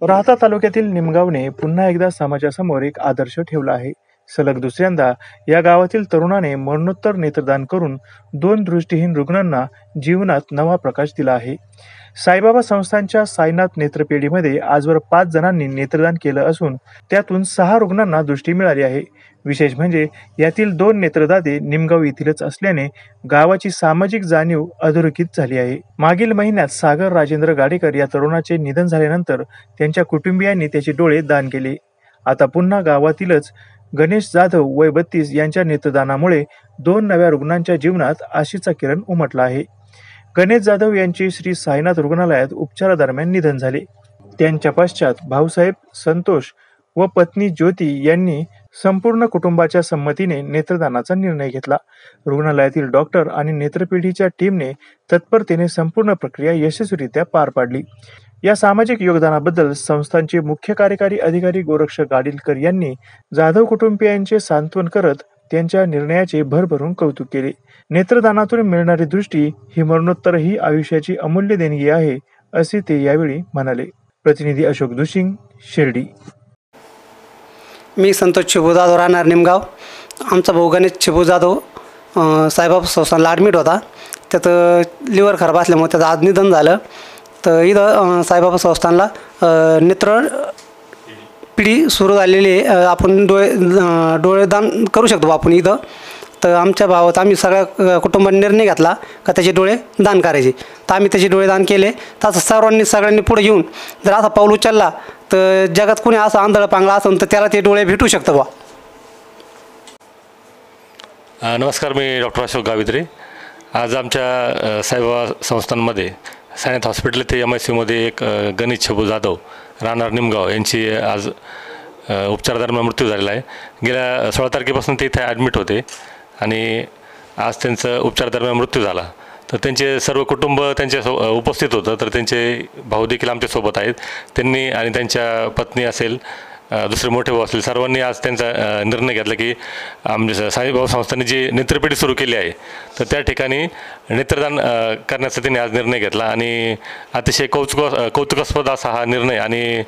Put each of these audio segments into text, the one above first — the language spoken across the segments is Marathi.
राहता तालुक्यातील निमगावने पुन्हा एकदा समाजासमोर एक आदर्श ठेवला आहे. सलग दुसऱ्यांदा या गावातील तरुणाने मरणोत्तर नेत्रदान करून 2 दृष्टीहीन रुग्णांना जीवनात नवा प्रकाश दिला आहे. साईबाबा संस्थांच्या साईनाथ नेत्रपेढीमध्ये आजवर 5 जणांनी नेत्रदान केलं असून त्यातून 6 रुग्णांना दृष्टी मिळाली आहे. विशेष म्हणजे यातील 2 नेत्रदाते निमगाव येथीलच असल्याने गावाची सामाजिक जाणीव अधोरेखित झाली आहे. मागील महिन्यात सागर राजेंद्र गाडेकर या तरुणाचे निधन झाल्यानंतर त्यांच्या कुटुंबियांनी त्याचे डोळे दान केले. आता पुन्हा गावातीलच गणेश जाधव वय 32 यांच्या नेत्रदानामुळे 2 नव्या रुग्णांच्या जीवनात आशेचा किरण उमटला आहे. गणेश जाधव यांचे श्री साईनाथ रुग्णालयात उपचारादरम्यान निधन झाले. त्यांच्या पश्चात भाऊसाहेब संतोष व पत्नी ज्योती यांनी संपूर्ण कुटुंबाच्या संमतीने नेत्रदानाचा निर्णय घेतला. रुग्णालयातील डॉक्टर आणि नेत्रपेढीच्या टीमने तत्परतेने संपूर्ण प्रक्रिया यशस्वीरित्या पार पाडली. या सामाजिक योगदानाबद्दल संस्थांचे मुख्य कार्यकारी अधिकारी गोरक्ष गाडीलकर यांनी जाधव कुटुंबियांचे सांत्वन करत त्यांच्या निर्णयाचे भरभरून कौतुक केले. नेत्रदानातून मिळणारी दृष्टी ही मरणोत्तरही आयुष्याची अमूल्य देणगी आहे, असे ते यावेळी म्हणाले. प्रतिनिधी अशोक दुशिंग, शिर्डी. मी संतोष चिबू जाधव, राहणार निमगाव. आमचा भाऊ गणेश चिबू जाधव साईबाबा संस्थानला ॲडमिट होता. त्यात लिव्हर खराब असल्यामुळे त्याचं आज निधन झालं. तर इथं साईबाबा संस्थानला नेत्र पिढी सुरू झालेली आहे. आपण डोळेदान करू शकतो आपण इथं. तर आमच्या भावात आम्ही सगळ्या कुटुंबाने निर्णय घेतला का त्याचे डोळे दान करायचे. तर आम्ही त्याचे डोळे दान केले. तसं सगळ्यांनी पुढे येऊन जर असा पाऊल उचलला तर जगात कोणी असा आंधळा पांगळा असेल तर त्याला ते डोळे भेटू शकतं बा. नमस्कार, मी डॉक्टर अशोक गावित्रे. आज आमच्या साईबाबा संस्थांमध्ये साईनाथ हॉस्पिटल येथे MICमध्ये एक गणेश चिबू जाधव, राहणार निमगाव यांची आज उपचारादरम्यान मृत्यू झालेला आहे. गेल्या 16 तारखेपासून ते इथे ॲडमिट होते आणि आज त्यांचं उपचारादरम्यान मृत्यू झाला. तर त्यांचे सर्व कुटुंब त्यांच्या उपस्थित होतं. तर त्यांचे भाऊ देखील आमच्यासोबत आहेत. त्यांनी आणि त्यांच्या पत्नी असेल, दुसरे मोठे भाऊ असतील, सर्वांनी आज त्यांचा निर्णय घेतला की आमच्या साईबाबा संस्थांनी जी नेत्रपेढी सुरू केली आहे तर त्या ठिकाणी नेत्रदान करण्याचा त्यांनी आज निर्णय घेतला. आणि अतिशय कौतुकास्पद असा हा निर्णय आणि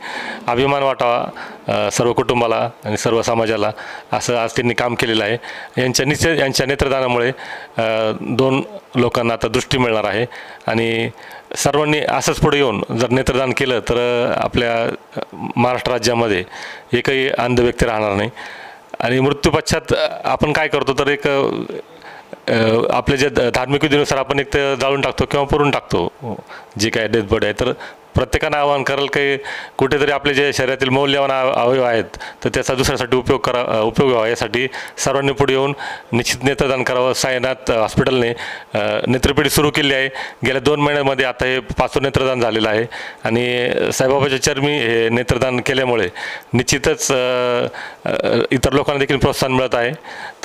अभिमान वाटावा सर्व कुटुंबाला आणि सर्व समाजाला, असं आज त्यांनी काम केलेलं आहे. यांच्या नेत्रदानामुळे 2 लोकांना आता दृष्टी मिळणार आहे. आणि सर्वांनी असंच पुढे येऊन जर नेत्रदान केलं तर आपल्या महाराष्ट्र राज्यामध्ये एकही अंध व्यक्ती राहणार नाही. आणि मृत्यूपश्चात आपण काय करतो तर एक आपले जे धार्मिक विधीनुसार आपण एक ते जाळून टाकतो किंवा पुरून टाकतो जे काय डेथ बॉडी आहे. तर प्रत्येकानं आवाहन कराल की कुठेतरी आपले जे शरीरातील मौल्यवान अवयव आहेत तर त्याचा दुसऱ्यासाठी उपयोग व्हावा, यासाठी सर्वांनी पुढे येऊन निश्चित नेत्रदान करावं. साईनाथ हॉस्पिटलने नेत्रपेढी सुरू केली आहे. गेल्या 2 महिन्यांमध्ये आता हे 5 नेत्रदान झालेलं आहे. आणि साईबाबाच्या चरणी हे नेत्रदान केल्यामुळे निश्चितच इतर लोकांना देखील प्रोत्साहन मिळत आहे.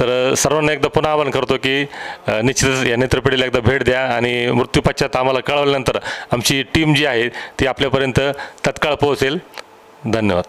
तर सर्वांना एकदा पुन्हा आवाहन करतो की निश्चितच या नेत्रपेढीला एकदा भेट द्या आणि मृत्यूपश्चात आम्हाला कळवल्यानंतर आमची टीम जी आहे ती आपल्यापर्यंत तत्काळ पोहोचेल. धन्यवाद.